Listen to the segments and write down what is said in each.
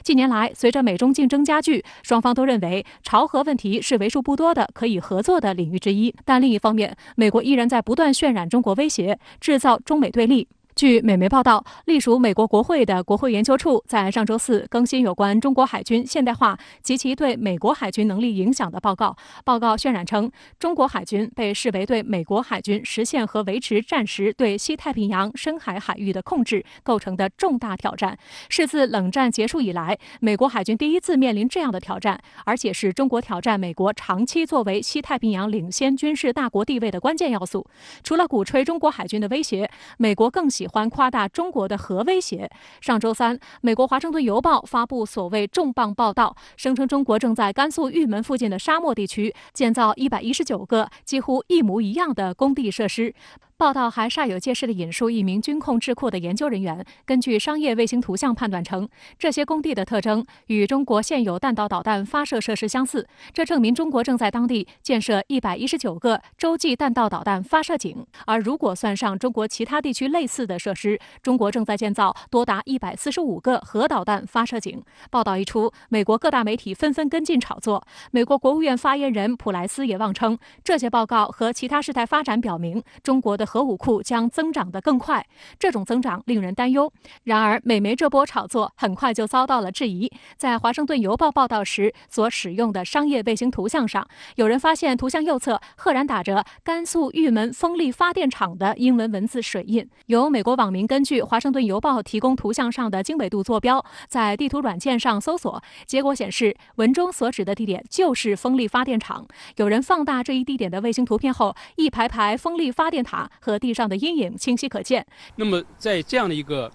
近年来，随着美中竞争加剧，双方都认为朝核问题是为数不多的可以合作的领域之一。但另一方面，美国依然在不断渲染中国威胁，制造中美对立。据美媒报道，隶属美国国会的国会研究处在上周四更新有关中国海军现代化及其对美国海军能力影响的报告。报告渲染称，中国海军被视为对美国海军实现和维持战时对西太平洋深海海域的控制构成的重大挑战，是自冷战结束以来，美国海军第一次面临这样的挑战，而且是中国挑战美国长期作为西太平洋领先军事大国地位的关键要素。除了鼓吹中国海军的威胁，美国更喜欢夸大中国的核威胁。上周三，美国《华盛顿邮报》发布所谓重磅报道，声称中国正在甘肃玉门附近的沙漠地区建造119个几乎一模一样的工地设施。报道还煞有介事地引述一名军控智库的研究人员，根据商业卫星图像判断称，这些工地的特征与中国现有弹道导弹发射设施相似，这证明中国正在当地建设119个洲际弹道导弹发射井。而如果算上中国其他地区类似的设施，中国正在建造多达145个核导弹发射井。报道一出，美国各大媒体纷纷跟进炒作。美国国务院发言人普莱斯也妄称，这些报告和其他事态发展表明，中国的核武库将增长得更快，这种增长令人担忧。然而，美媒这波炒作很快就遭到了质疑。在华盛顿邮报报道时所使用的商业卫星图像上，有人发现图像右侧赫然打着甘肃玉门风力发电厂的英文文字水印。由美国网民根据华盛顿邮报提供图像上的经纬度坐标，在地图软件上搜索，结果显示文中所指的地点就是风力发电厂。有人放大这一地点的卫星图片后，一排排风力发电塔和地上的阴影清晰可见。那么在这样的一个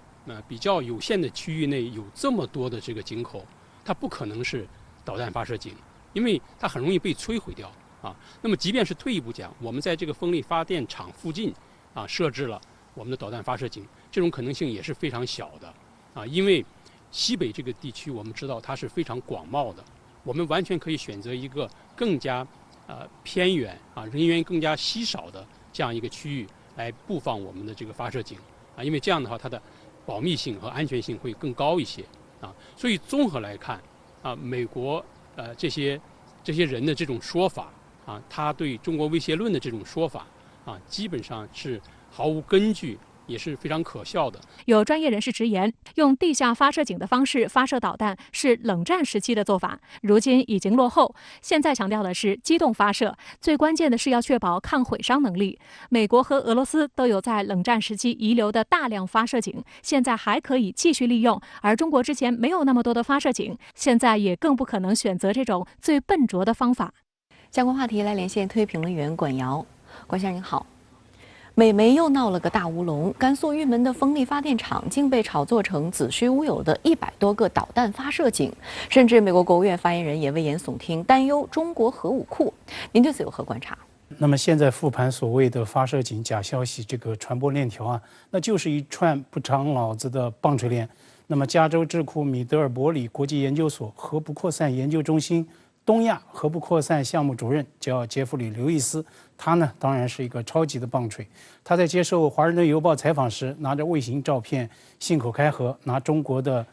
比较有限的区域内有这么多的这个井口，它不可能是导弹发射井，因为它很容易被摧毁掉啊。那么即便是退一步讲，我们在这个风力发电厂附近设置了我们的导弹发射井，这种可能性也是非常小的啊。因为西北这个地区我们知道它是非常广袤的，我们完全可以选择一个更加偏远人员更加稀少的这样一个区域来布放我们的这个发射井啊，因为这样的话它的保密性和安全性会更高一些啊。所以综合来看美国这些人的这种说法他对中国威胁论的这种说法基本上是毫无根据，也是非常可笑的。有专业人士直言，用地下发射井的方式发射导弹是冷战时期的做法，如今已经落后。现在强调的是机动发射，最关键的是要确保抗毁伤能力。美国和俄罗斯都有在冷战时期遗留的大量发射井，现在还可以继续利用，而中国之前没有那么多的发射井，现在也更不可能选择这种最笨拙的方法。相关话题来连线推评论员管瑶，管先生您好。美媒又闹了个大乌龙，甘肃玉门的风力发电厂竟被炒作成子虚乌有的100多个导弹发射井，甚至美国国务院发言人也危言耸听，担忧中国核武库。您对此有何观察？那么现在复盘所谓的发射井假消息这个传播链条那就是一串不长脑子的棒槌链。那么加州智库米德尔伯里国际研究所核不扩散研究中心东亚核不扩散项目主任叫杰弗里·刘易斯，他呢当然是一个超级的棒槌。他在接受《华盛顿邮报》采访时，拿着卫星照片信口开河，拿中国的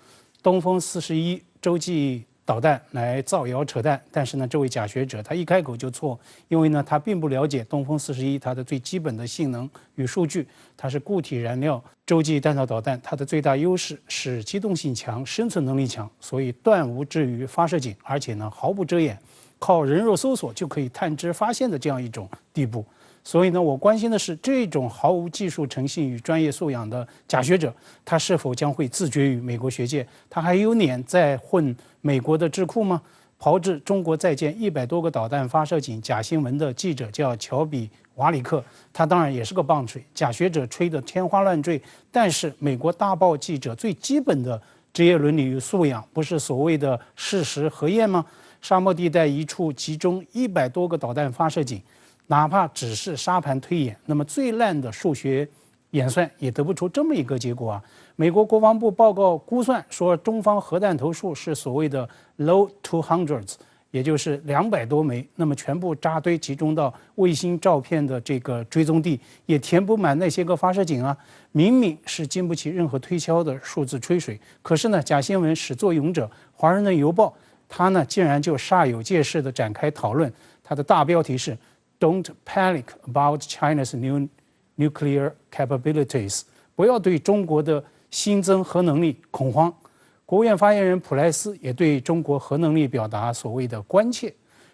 东风41洲际导弹来造谣扯淡。但是呢，这位假学者他一开口就错，因为呢他并不了解东风41它的最基本的性能与数据。它是固体燃料洲际弹道导弹，它的最大优势是机动性强、生存能力强，所以断无置于发射井，而且呢毫不遮掩，靠人肉搜索就可以探知发现的这样一种地步。所以呢，我关心的是这种毫无技术诚信与专业素养的假学者，他是否将会自绝于美国学界？他还有脸再混美国的智库吗？炮制中国在建100多个导弹发射井假新闻的记者叫乔比·瓦里克，他当然也是个棒槌，假学者吹得天花乱坠。但是美国大报记者最基本的职业伦理与素养，不是所谓的事实核验吗？沙漠地带一处集中100多个导弹发射井，哪怕只是沙盘推演，那么最烂的数学演算也得不出这么一个结果美国国防部报告估算说，中方核弹头数是所谓的 low 200s，也就是200多枚，那么全部扎堆集中到卫星照片的这个追踪地，也填不满那些个发射井啊，明明是经不起任何推敲的数字吹水。可是呢，假新闻始作俑者《华盛顿邮报》，它呢竟然就煞有介事地展开讨论，它的大标题是 "Don't panic about China's new nuclear capabilities"， 不要对中国的新增核能力恐慌。国务院发言人普莱斯也对中国核能力表达所谓的关切，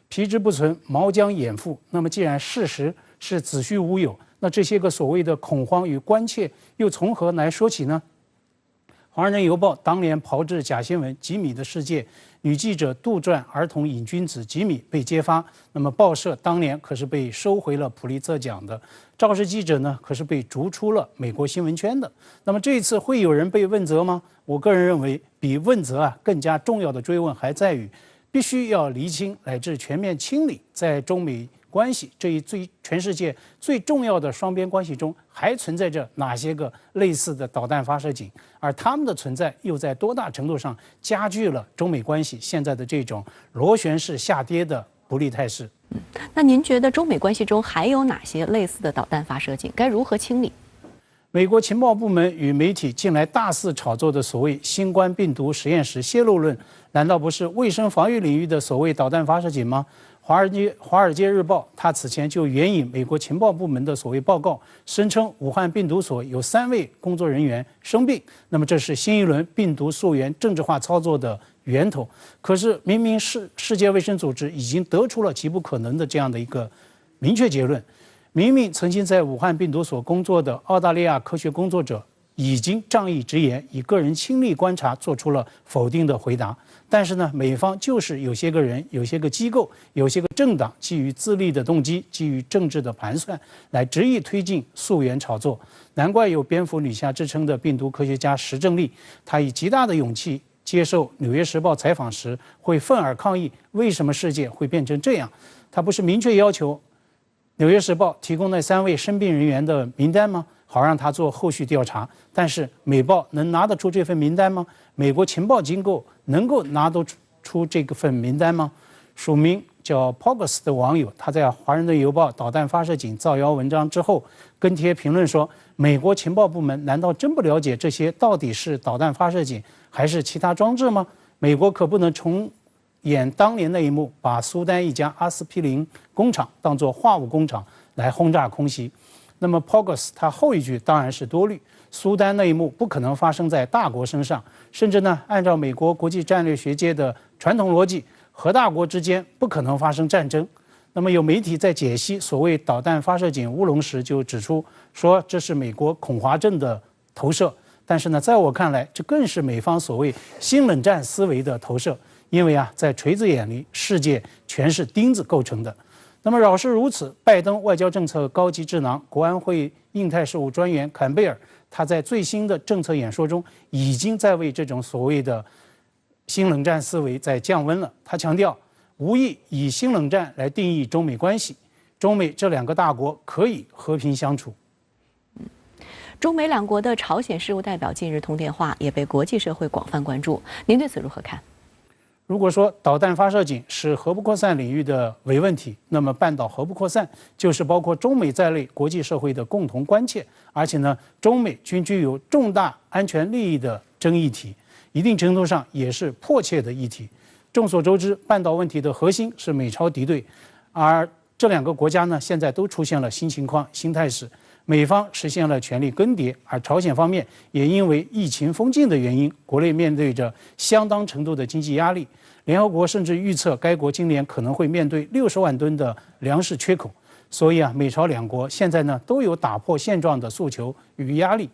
皮之不存，毛将掩覆。那么，既然事实是子虚乌有，那这些个所谓的恐慌与关切又从何来说起呢？《华盛顿邮报》当年炮制假新闻，吉米的世界女记者杜撰儿童瘾君子吉米被揭发，那么报社当年可是被收回了普利策奖的，肇事记者呢可是被逐出了美国新闻圈的。那么这一次会有人被问责吗？我个人认为，比问责更加重要的追问还在于，必须要厘清乃至全面清理在中美关系这一全世界最重要的双边关系中，还存在着哪些个类似的导弹发射井，而它们的存在又在多大程度上加剧了中美关系现在的这种螺旋式下跌的不利态势。那您觉得中美关系中还有哪些类似的导弹发射井？该如何清理？美国情报部门与媒体近来大肆炒作的所谓新冠病毒实验室泄露论，难道不是卫生防御领域的所谓导弹发射井吗？华尔街日报它此前就援引美国情报部门的所谓报告，声称武汉病毒所有3位工作人员生病，那么这是新一轮病毒溯源政治化操作的源头。可是明明世界卫生组织已经得出了极不可能的这样的一个明确结论，明明曾经在武汉病毒所工作的澳大利亚科学工作者已经仗义直言，以个人亲历观察做出了否定的回答。但是呢，美方就是有些个人、有些个机构、有些个政党，基于自利的动机，基于政治的盘算，来执意推进溯源炒作。难怪有蝙蝠女侠之称的病毒科学家石正丽，她以极大的勇气接受《纽约时报》采访时，会愤而抗议：为什么世界会变成这样？她不是明确要求《纽约时报》提供那3位生病人员的名单吗？好让他做后续调查。但是美报能拿得出这份名单吗？美国情报机构能够拿得出这个份名单吗？署名叫 Pogus 的网友，他在《华盛顿邮报》导弹发射井造谣文章之后跟帖评论说，美国情报部门难道真不了解这些到底是导弹发射井还是其他装置吗？美国可不能重演当年那一幕，把苏丹一家阿司匹林工厂当作化武工厂来轰炸空袭。那么 Pogus 他后一句当然是多虑，苏丹那一幕不可能发生在大国身上，甚至呢，按照美国国际战略学界的传统逻辑，核大国之间不可能发生战争。那么有媒体在解析所谓导弹发射井乌龙时，就指出说这是美国恐华症的投射。但是呢，在我看来，这更是美方所谓新冷战思维的投射，因为在锤子眼里，世界全是钉子构成的。那么饶是如此，拜登外交政策高级智囊、国安会印太事务专员坎贝尔，他在最新的政策演说中，已经在为这种所谓的新冷战思维在降温了。他强调，无意以新冷战来定义中美关系，中美这2个大国可以和平相处。中美2国的朝鲜事务代表近日通电话，也被国际社会广泛关注。您对此如何看？如果说导弹发射井是核不扩散领域的伪问题，那么半岛核不扩散就是包括中美在内国际社会的共同关切，而且呢，中美均具有重大安全利益的争议体，一定程度上也是迫切的议题。众所周知，半岛问题的核心是美朝敌对，而这2个国家呢，现在都出现了新情况、新态势。美方实现了权力更迭，而朝鲜方面也因为疫情封禁的原因，国内面对着相当程度的经济压力。联合国甚至预测该国今年可能会面对60万吨的粮食缺口。所以美朝2国现在呢都有打破现状的诉求与压力。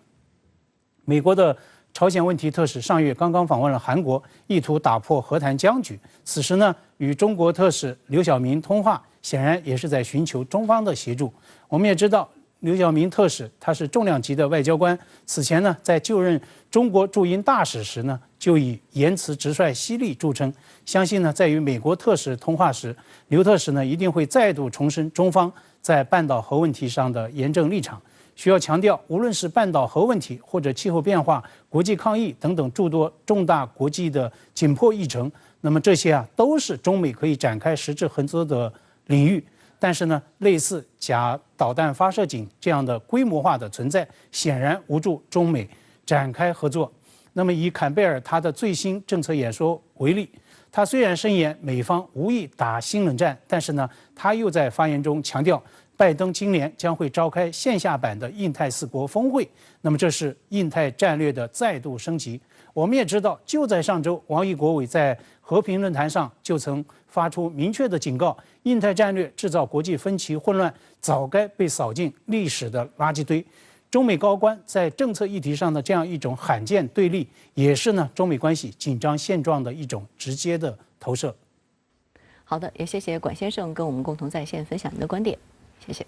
美国的朝鲜问题特使上月刚刚访问了韩国，意图打破和谈僵局。此时呢，与中国特使刘晓明通话，显然也是在寻求中方的协助。我们也知道，刘晓明特使他是重量级的外交官，此前呢在就任中国驻英大使时呢，就以言辞直率犀利著称。相信呢，在与美国特使通话时，刘特使呢一定会再度重申中方在半岛核问题上的严正立场。需要强调，无论是半岛核问题，或者气候变化、国际抗疫等等诸多重大国际的紧迫议程，那么这些都是中美可以展开实质合作的领域。但是呢，类似假导弹发射井这样的规模化的存在，显然无助中美展开合作。那么以坎贝尔他的最新政策演说为例，他虽然声言美方无意打新冷战，但是呢，他又在发言中强调，拜登今年将会召开线下版的印太4国峰会。那么这是印太战略的再度升级。我们也知道，就在上周，王毅国委在和平论坛上就曾发出明确的警告，印太战略制造国际分歧混乱，早该被扫进历史的垃圾堆。中美高官在政策议题上的这样一种罕见对立，也是呢中美关系紧张现状的一种直接的投射。好的，也谢谢管先生跟我们共同在线分享您的观点，谢谢。